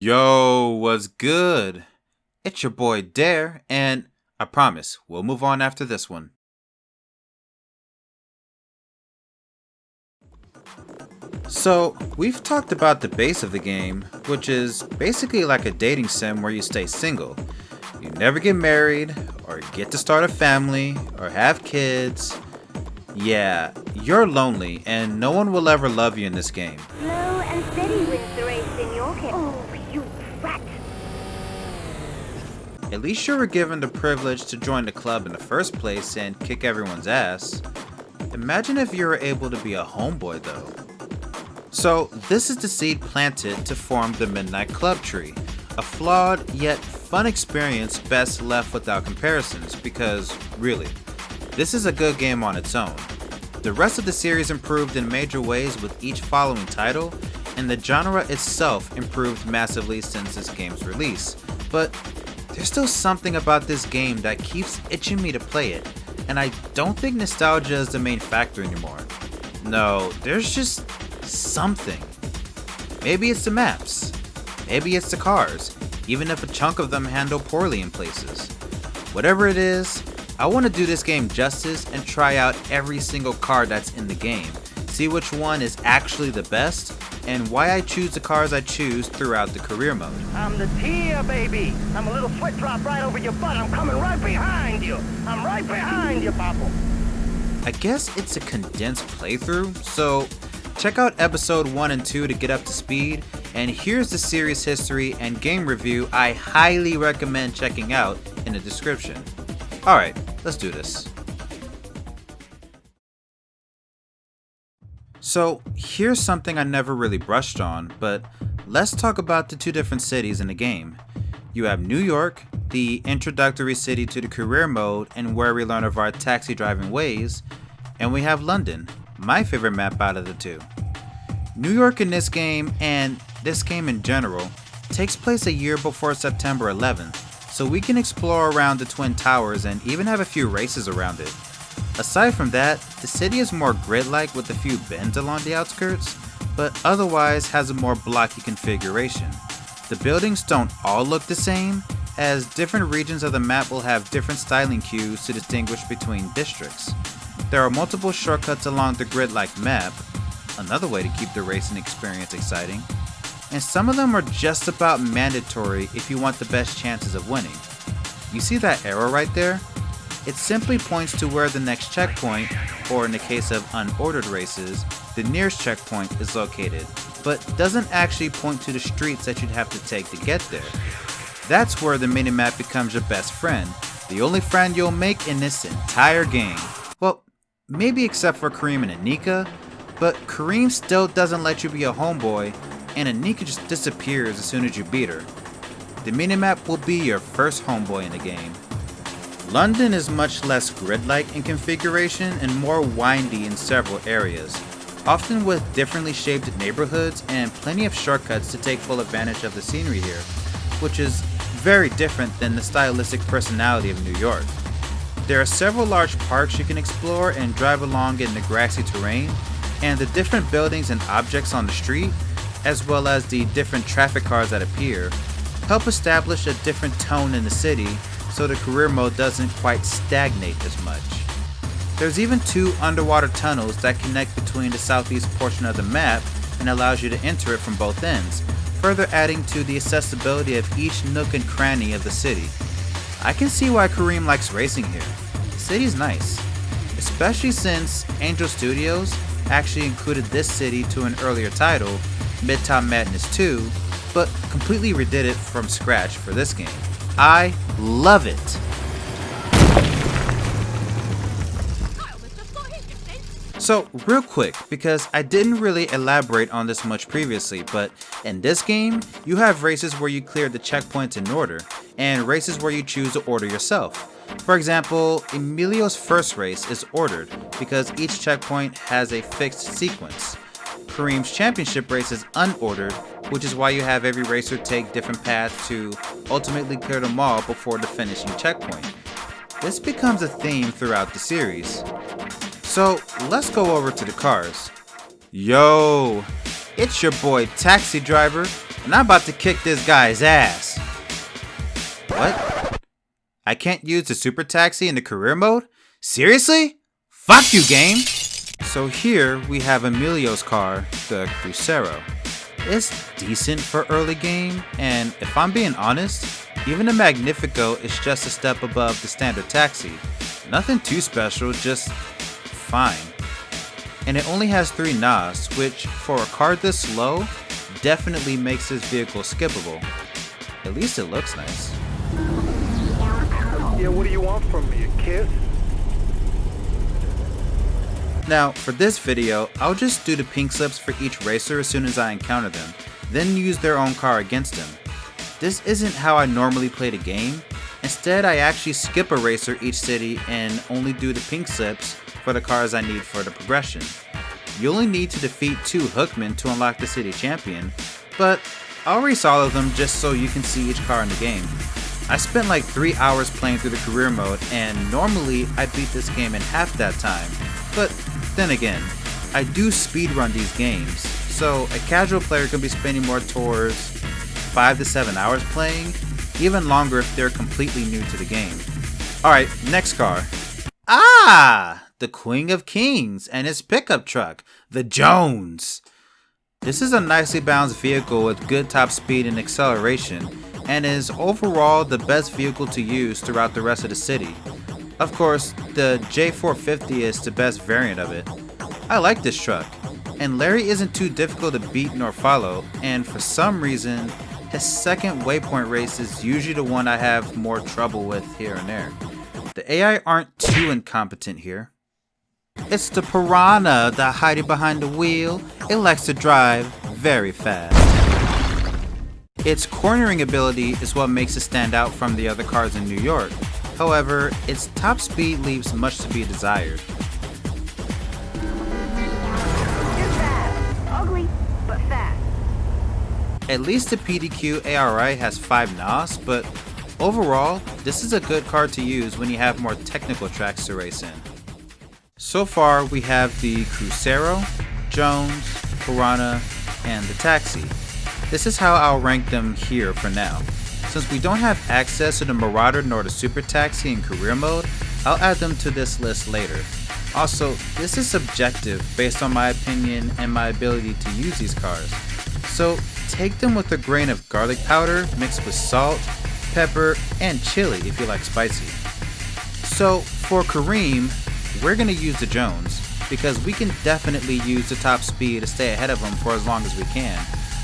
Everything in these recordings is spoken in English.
Yo, what's good? It's your boy Dare, and I promise we'll move on after this one. So, we've talked about the base of the game, which is basically like a dating sim where you stay single. You never get married, or get to start a family, or have kids. Yeah, you're lonely, and no one will ever love you in this game. Slow and steady wins the race in your case. Oh, you rat! At least you were given the privilege to join the club in the first place and kick everyone's ass. Imagine if you were able to be a homeboy though. So, this is the seed planted to form the Midnight Club tree, a flawed yet fun experience best left without comparisons because, really, this is a good game on its own. The rest of the series improved in major ways with each following title, and the genre itself improved massively since its game's release, but there's still something about this game that keeps itching me to play it, and I don't think nostalgia is the main factor anymore. No, there's just something. Maybe it's the maps. Maybe it's the cars, even if a chunk of them handle poorly in places. Whatever it is, I want to do this game justice and try out every single car that's in the game, see which one is actually the best, and why I choose the cars I choose throughout the career mode. I'm the tier, baby. I'm a little sweat drop right over your butt. I'm coming right behind you. I'm right behind you, Papa. I guess it's a condensed playthrough, so check out episode 1 and 2 to get up to speed, and here's the series history and game review I highly recommend checking out in the description. Alright, let's do this. So, here's something I never really brushed on, but let's talk about the two different cities in the game. You have New York, the introductory city to the career mode and where we learn of our taxi driving ways, and we have London, my favorite map out of the two. New York in this game, and this game in general, takes place a year before September 11th, so we can explore around the Twin Towers and even have a few races around it. Aside from that, the city is more grid-like with a few bends along the outskirts, but otherwise has a more blocky configuration. The buildings don't all look the same, as different regions of the map will have different styling cues to distinguish between districts. There are multiple shortcuts along the grid-like map, another way to keep the racing experience exciting, and some of them are just about mandatory if you want the best chances of winning. You see that arrow right there? It simply points to where the next checkpoint, or in the case of unordered races, the nearest checkpoint is located, but doesn't actually point to the streets that you'd have to take to get there. That's where the minimap becomes your best friend, the only friend you'll make in this entire game. Well, maybe except for Kareem and Anika, but Kareem still doesn't let you be a homeboy, and Anika just disappears as soon as you beat her. The minimap will be your first homeboy in the game. London is much less grid-like in configuration and more windy in several areas, often with differently shaped neighborhoods and plenty of shortcuts to take full advantage of the scenery here, which is very different than the stylistic personality of New York. There are several large parks you can explore and drive along in the grassy terrain, and the different buildings and objects on the street, as well as the different traffic cars that appear, help establish a different tone in the city so the career mode doesn't quite stagnate as much. There's even two underwater tunnels that connect between the southeast portion of the map and allows you to enter it from both ends, further adding to the accessibility of each nook and cranny of the city. I can see why Kareem likes racing here. The city's nice, especially since Angel Studios actually included this city to an earlier title, Midtown Madness 2, but completely redid it from scratch for this game. I love it! So, real quick, because I didn't really elaborate on this much previously, but in this game, you have races where you clear the checkpoints in order, and races where you choose to order yourself. For example, Emilio's first race is ordered, because each checkpoint has a fixed sequence. Kareem's championship race is unordered, which is why you have every racer take different paths to ultimately clear them all before the finishing checkpoint. This becomes a theme throughout the series. So let's go over to the cars. Yo, it's your boy Taxi Driver, and I'm about to kick this guy's ass. What? I can't use the super taxi in the career mode? Seriously? Fuck you, game! So here we have Emilio's car, the Crucero. It's decent for early game, and if I'm being honest, even the Magnifico is just a step above the standard taxi. Nothing too special, just fine. And it only has 3 NOS, which for a car this low, definitely makes this vehicle skippable. At least it looks nice. Yeah, what do you want from me, a kiss? Now, for this video, I'll just do the pink slips for each racer as soon as I encounter them, then use their own car against them. This isn't how I normally play the game. Instead, I actually skip a racer each city and only do the pink slips for the cars I need for the progression. You only need to defeat 2 Hookmen to unlock the city champion, but I'll race all of them just so you can see each car in the game. I spent like 3 hours playing through the career mode, and normally I beat this game in half that time, but then again, I do speedrun these games, so a casual player can be spending more towards 5 to 7 hours playing, even longer if they're completely new to the game. Alright, next car. Ah! The Queen of Kings and his pickup truck, the Jones. This is a nicely balanced vehicle with good top speed and acceleration, and is overall the best vehicle to use throughout the rest of the city. Of course, the J450 is the best variant of it. I like this truck, and Larry isn't too difficult to beat nor follow, and for some reason, his second waypoint race is usually the one I have more trouble with here and there. The AI aren't too incompetent here. It's the Piranha that hiding behind the wheel. It likes to drive very fast. Its cornering ability is what makes it stand out from the other cars in New York. However, its top speed leaves much to be desired. You're fast. Ugly, but fast. At least the PDQ ARI has 5 NOS, but overall, this is a good car to use when you have more technical tracks to race in. So far, we have the Crucero, Jones, Piranha, and the Taxi. This is how I'll rank them here for now. Since we don't have access to the Marauder nor the Super Taxi in career mode, I'll add them to this list later. Also, this is subjective based on my opinion and my ability to use these cars. So take them with a grain of garlic powder mixed with salt, pepper, and chili if you like spicy. So for Kareem, we're going to use the Jones, because we can definitely use the top speed to stay ahead of him for as long as we can.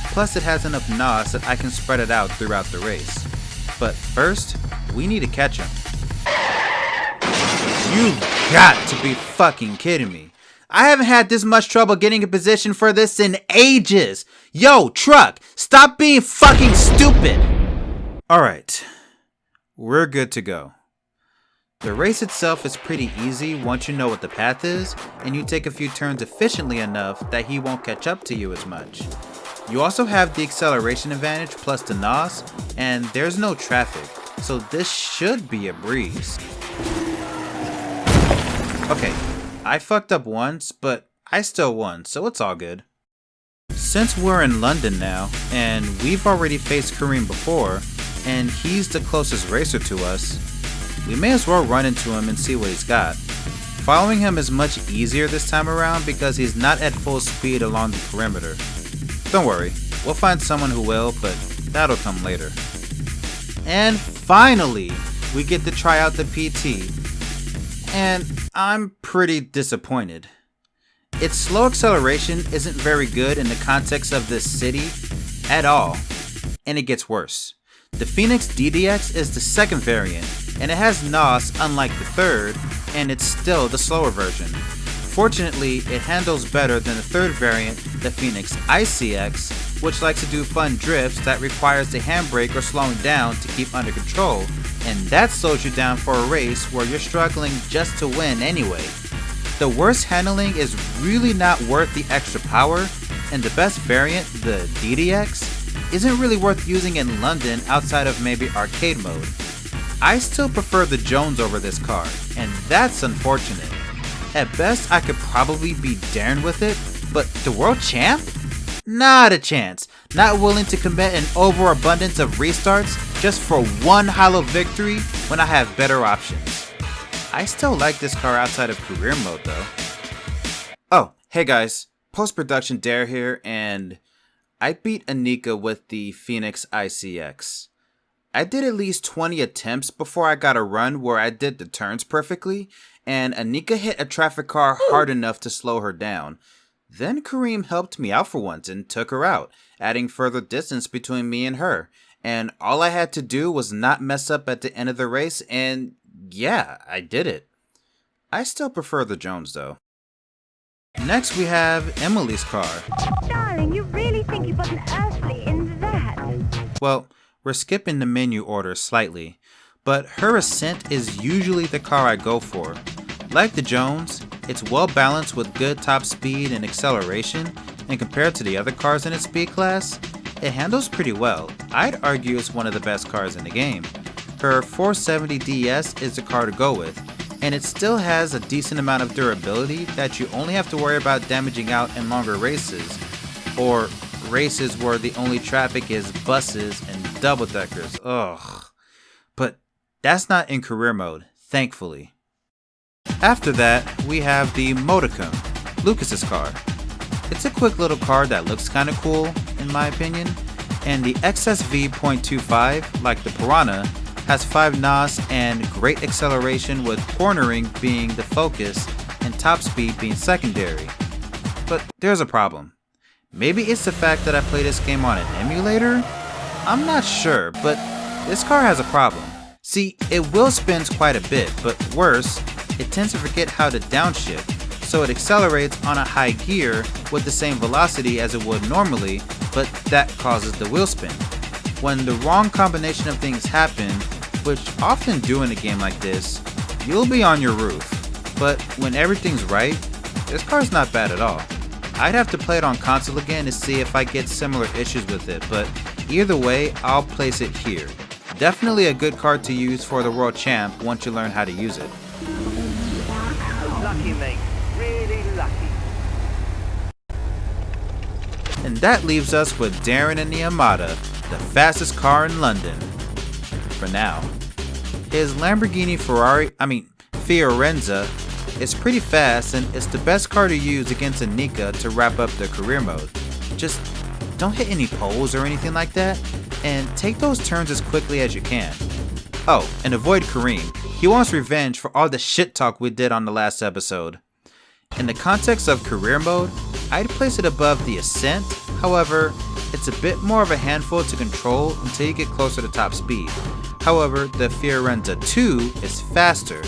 Plus it has enough NOS that I can spread it out throughout the race. But first, we need to catch him. You've got to be fucking kidding me. I haven't had this much trouble getting in position for this in ages. Yo, truck, stop being fucking stupid. Alright, we're good to go. The race itself is pretty easy once you know what the path is, and you take a few turns efficiently enough that he won't catch up to you as much. You also have the acceleration advantage plus the NOS, and there's no traffic, so this should be a breeze. Okay, I fucked up once, but I still won, so it's all good. Since we're in London now, and we've already faced Kareem before, and he's the closest racer to us, we may as well run into him and see what he's got. Following him is much easier this time around because he's not at full speed along the perimeter. Don't worry, we'll find someone who will, but that'll come later. And finally, we get to try out the PT. And I'm pretty disappointed. Its slow acceleration isn't very good in the context of this city at all, and it gets worse. The Phoenix DDX is the second variant, and it has NOS unlike the third, and it's still the slower version. Fortunately, it handles better than the third variant, the Phoenix ICX, which likes to do fun drifts that requires the handbrake or slowing down to keep under control, and that slows you down for a race where you're struggling just to win anyway. The worst handling is really not worth the extra power, and the best variant, the DDX, isn't really worth using in London outside of maybe arcade mode. I still prefer the Jones over this car, and that's unfortunate. At best, I could probably beat Darren with it, but the world champ? Not a chance. Not willing to commit an overabundance of restarts just for one hollow victory when I have better options. I still like this car outside of career mode though. Oh, hey guys, post-production Dare here, and I beat Anika with the Phoenix ICX. I did at least 20 attempts before I got a run where I did the turns perfectly, and Anika hit a traffic car hard enough to slow her down. Then Kareem helped me out for once and took her out, adding further distance between me and her. And all I had to do was not mess up at the end of the race, and yeah, I did it. I still prefer the Jones though. Next we have Emily's car. Darling, you really think you've got an earthly in that? Well, we're skipping the menu order slightly, but her Ascent is usually the car I go for. Like the Jones, it's well balanced with good top speed and acceleration, and compared to the other cars in its speed class, it handles pretty well. I'd argue it's one of the best cars in the game. Her 470 DS is the car to go with, and it still has a decent amount of durability that you only have to worry about damaging out in longer races, or races where the only traffic is buses and double-deckers. Ugh. But that's not in career mode, thankfully. After that, we have the Modicum, Lucas's car. It's a quick little car that looks kinda cool, in my opinion, and the XSV.25, like the Piranha, has 5 NOS and great acceleration with cornering being the focus and top speed being secondary. But there's a problem. Maybe it's the fact that I play this game on an emulator? I'm not sure, but this car has a problem. See, it wheel spins quite a bit, but worse, it tends to forget how to downshift, so it accelerates on a high gear with the same velocity as it would normally, but that causes the wheel spin. When the wrong combination of things happen, which often do in a game like this, you'll be on your roof. But when everything's right, this car's not bad at all. I'd have to play it on console again to see if I get similar issues with it, but either way, I'll place it here. Definitely a good card to use for the World Champ once you learn how to use it. Lucky mate, really lucky. And that leaves us with Darren and the Armada, the fastest car in London. For now. His Lamborghini Fiorenza is pretty fast, and it's the best car to use against Anika to wrap up the career mode. Just don't hit any poles or anything like that, and take those turns as quickly as you can. Oh, and avoid Kareem. He wants revenge for all the shit talk we did on the last episode. In the context of career mode, I'd place it above the Ascent, however, it's a bit more of a handful to control until you get closer to top speed. However, the Fiorenza 2 is faster,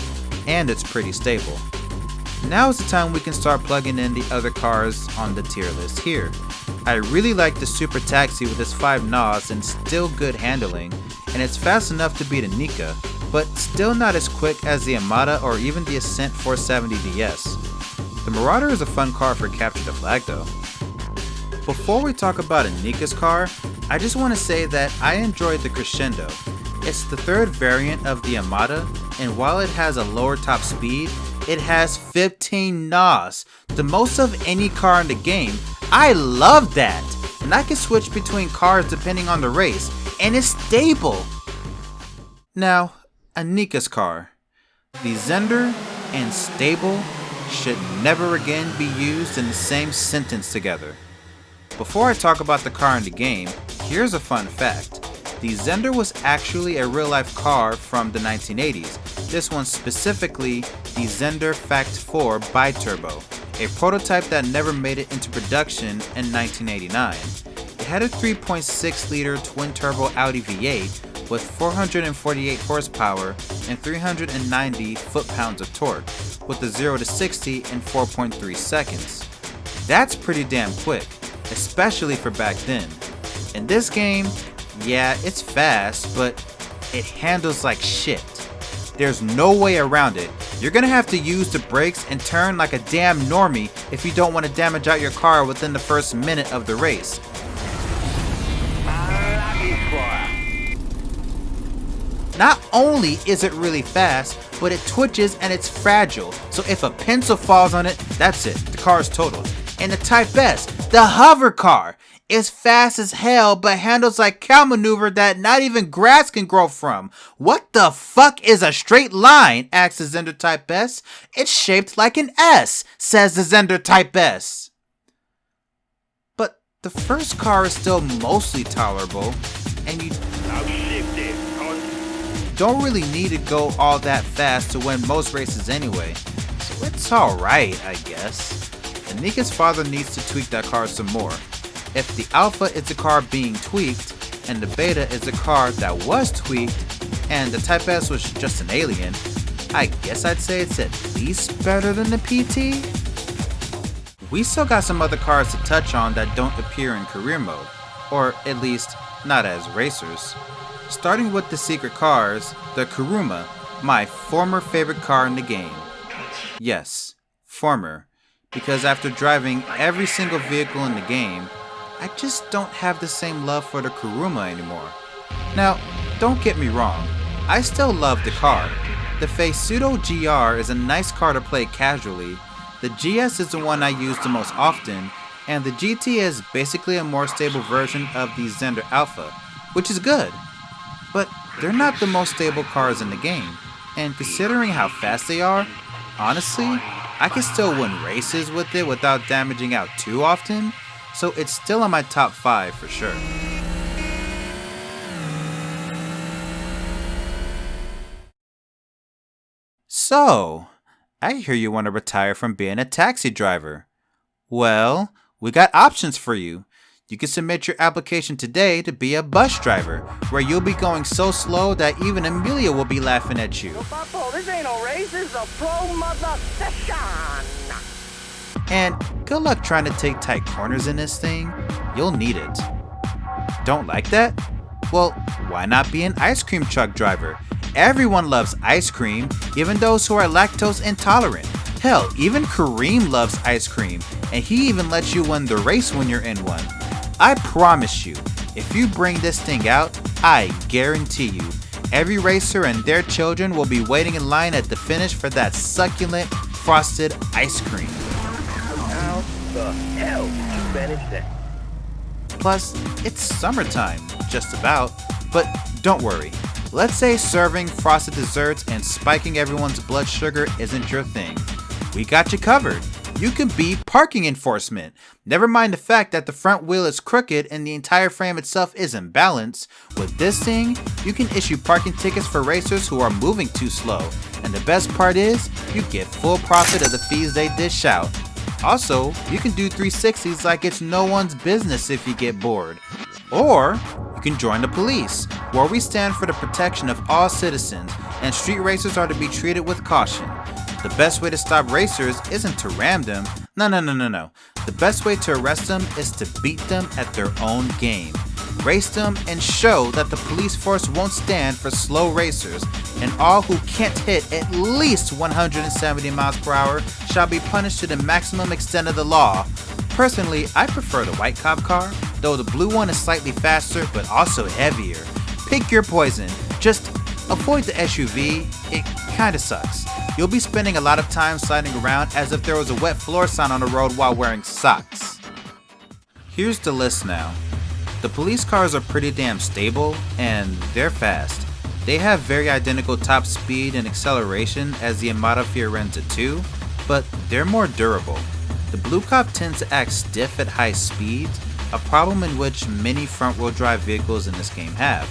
and it's pretty stable. Now is the time we can start plugging in the other cars on the tier list here. I really like the Super Taxi with its 5 NOS and still good handling, and it's fast enough to beat Anika, but still not as quick as the Armada or even the Ascent 470 DS. The Marauder is a fun car for Capture the Flag though. Before we talk about Anika's car, I just want to say that I enjoyed the Crescendo. It's the third variant of the Armada, and while it has a lower top speed, it has 15 NOS, the most of any car in the game. I love that! And I can switch between cars depending on the race, and it's stable! Now, Anika's car. The Zender and stable should never again be used in the same sentence together. Before I talk about the car in the game, here's a fun fact. The Zender was actually a real-life car from the 1980s. This one specifically, the Zender Fact 4 Biturbo, a prototype that never made it into production in 1989. It had a 3.6-liter twin-turbo Audi V8 with 448 horsepower and 390 foot-pounds of torque, with a 0 to 60 in 4.3 seconds. That's pretty damn quick, especially for back then. In this game, yeah, it's fast, but it handles like shit. There's no way around it. You're gonna have to use the brakes and turn like a damn normie if you don't want to damage out your car within the first minute of the race. Not only is it really fast, but it twitches and it's fragile, so if a pencil falls on it, that's it, the car is totaled. And the Type S, the hover car, It's fast as hell, but handles like cow maneuver that not even grass can grow from. What the fuck is a straight line? Asks the Zender Type S. It's shaped like an S, says the Zender Type S. But the first car is still mostly tolerable, and you don't really need to go all that fast to win most races anyway. So it's alright, I guess. Anika's father needs to tweak that car some more. If the Alpha is a car being tweaked, and the Beta is a car that was tweaked, and the Type S was just an alien, I guess I'd say it's at least better than the PT? We still got some other cars to touch on that don't appear in career mode, or at least not as racers. Starting with the secret cars, the Kuruma, my former favorite car in the game. Yes, former, because after driving every single vehicle in the game, I just don't have the same love for the Kuruma anymore. Now, don't get me wrong, I still love the car. The Feisudo GR is a nice car to play casually, the GS is the one I use the most often, and the GT is basically a more stable version of the Zender Alpha, which is good. But they're not the most stable cars in the game, and considering how fast they are, honestly, I can still win races with it without damaging out too often, so it's still in my top 5 for sure. So, I hear you want to retire from being a taxi driver. Well, we got options for you. You can submit your application today to be a bus driver, where you'll be going so slow that even Amelia will be laughing at you. Yo, Papo, this ain't no race, this is a pro mother session. And good luck trying to take tight corners in this thing. You'll need it. Don't like that? Well, why not be an ice cream truck driver? Everyone loves ice cream, even those who are lactose intolerant. Hell, even Kareem loves ice cream, and he even lets you win the race when you're in one. I promise you, if you bring this thing out, I guarantee you, every racer and their children will be waiting in line at the finish for that succulent, frosted ice cream. How the hell did you manage that? Plus, it's summertime, just about, but don't worry. Let's say serving frosted desserts and spiking everyone's blood sugar isn't your thing. We got you covered. You can be parking enforcement. Never mind the fact that the front wheel is crooked and the entire frame itself isn't balanced. With this thing, you can issue parking tickets for racers who are moving too slow. And the best part is, you get full profit of the fees they dish out. Also, you can do 360s like it's no one's business if you get bored. Or, you can join the police, where we stand for the protection of all citizens, and street racers are to be treated with caution. The best way to stop racers isn't to ram them. No. The best way to arrest them is to beat them at their own game. Race them and show that the police force won't stand for slow racers, and all who can't hit at least 170 miles per hour shall be punished to the maximum extent of the law. Personally, I prefer the white cop car, though the blue one is slightly faster but also heavier. Pick your poison. Just avoid the SUV, it kinda sucks. You'll be spending a lot of time sliding around as if there was a wet floor sign on the road while wearing socks. Here's the list now. The police cars are pretty damn stable, and they're fast. They have very identical top speed and acceleration as the Armada Fiorenza 2, but they're more durable. The Blue Cop tends to act stiff at high speeds, a problem in which many front-wheel drive vehicles in this game have,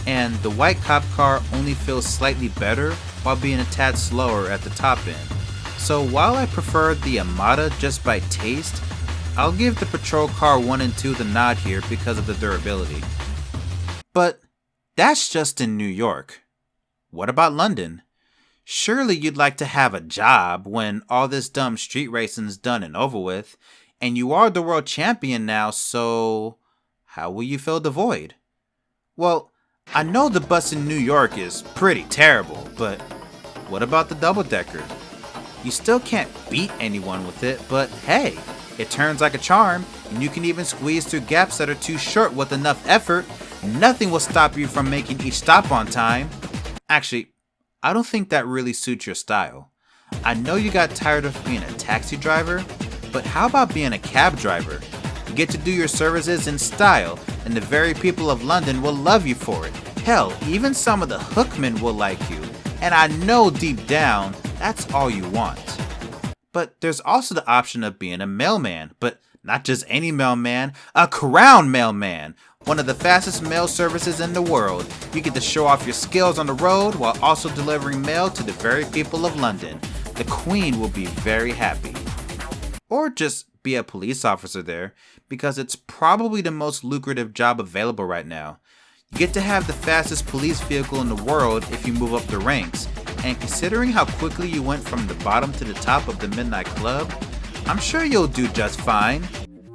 and the White Cop car only feels slightly better while being a tad slower at the top end. So while I prefer the Armada just by taste, I'll give the Patrol Car 1 and 2 the nod here because of the durability. But that's just in New York. What about London? Surely you'd like to have a job when all this dumb street racing's done and over with, and you are the world champion now, so how will you fill the void? Well, I know the bus in New York is pretty terrible, but what about the double-decker? You still can't beat anyone with it, but hey, it turns like a charm, and you can even squeeze through gaps that are too short with enough effort. Nothing will stop you from making each stop on time. Actually, I don't think that really suits your style. I know you got tired of being a taxi driver, but how about being a cab driver? You get to do your services in style, and the very people of London will love you for it. Hell, even some of the hookmen will like you. And I know deep down, that's all you want. But there's also the option of being a mailman, but not just any mailman, a crown mailman. One of the fastest mail services in the world. You get to show off your skills on the road while also delivering mail to the very people of London. The Queen will be very happy. Or just be a police officer there, because it's probably the most lucrative job available right now. You get to have the fastest police vehicle in the world if you move up the ranks, and considering how quickly you went from the bottom to the top of the Midnight Club, I'm sure you'll do just fine.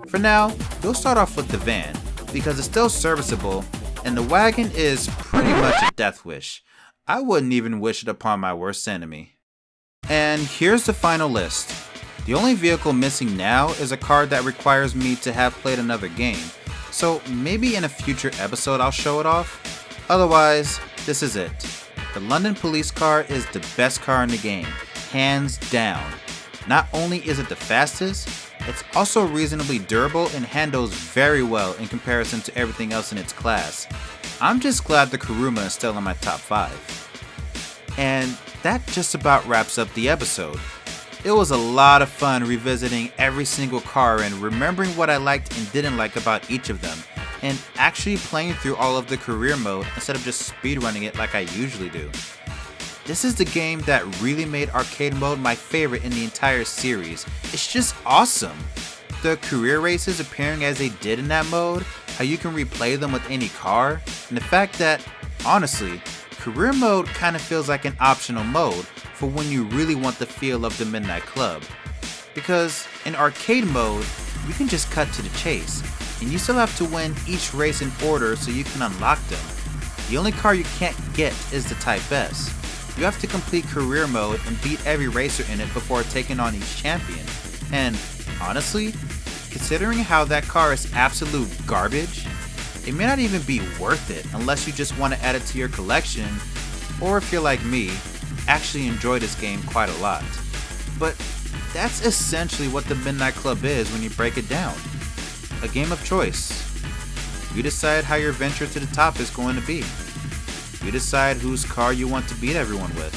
For now, you'll start off with the van, because it's still serviceable, and the wagon is pretty much a death wish. I wouldn't even wish it upon my worst enemy. And here's the final list. The only vehicle missing now is a car that requires me to have played another game, so maybe in a future episode I'll show it off. Otherwise, this is it. The London police car is the best car in the game, hands down. Not only is it the fastest, it's also reasonably durable and handles very well in comparison to everything else in its class. I'm just glad the Kuruma is still in my top 5. And that just about wraps up the episode. It was a lot of fun revisiting every single car and remembering what I liked and didn't like about each of them, and actually playing through all of the career mode instead of just speedrunning it like I usually do. This is the game that really made arcade mode my favorite in the entire series. It's just awesome. The career races appearing as they did in that mode, how you can replay them with any car, and the fact that, honestly, career mode kind of feels like an optional mode for when you really want the feel of the Midnight Club. Because in arcade mode, you can just cut to the chase, and you still have to win each race in order so you can unlock them. The only car you can't get is the Type S. You have to complete career mode and beat every racer in it before taking on each champion. And honestly, considering how that car is absolute garbage, it may not even be worth it unless you just want to add it to your collection, or if you're like me, actually enjoy this game quite a lot. But that's essentially what the Midnight Club is when you break it down. A game of choice. You decide how your venture to the top is going to be. You decide whose car you want to beat everyone with.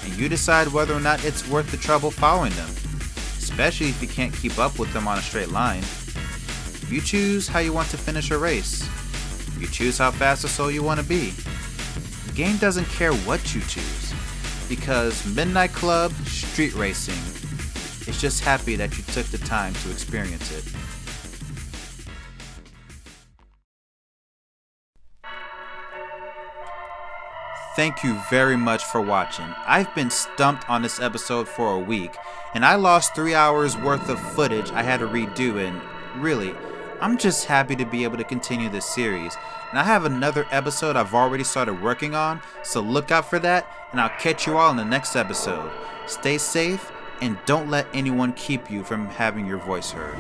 And you decide whether or not it's worth the trouble following them, especially if you can't keep up with them on a straight line. You choose how you want to finish a race. You choose how fast or slow you want to be. The game doesn't care what you choose, because Midnight Club Street Racing is just happy that you took the time to experience it. Thank you very much for watching. I've been stumped on this episode for a week, and I lost 3 hours worth of footage I had to redo, and really, I'm just happy to be able to continue this series. And I have another episode I've already started working on, so look out for that, and I'll catch you all in the next episode. Stay safe, and don't let anyone keep you from having your voice heard.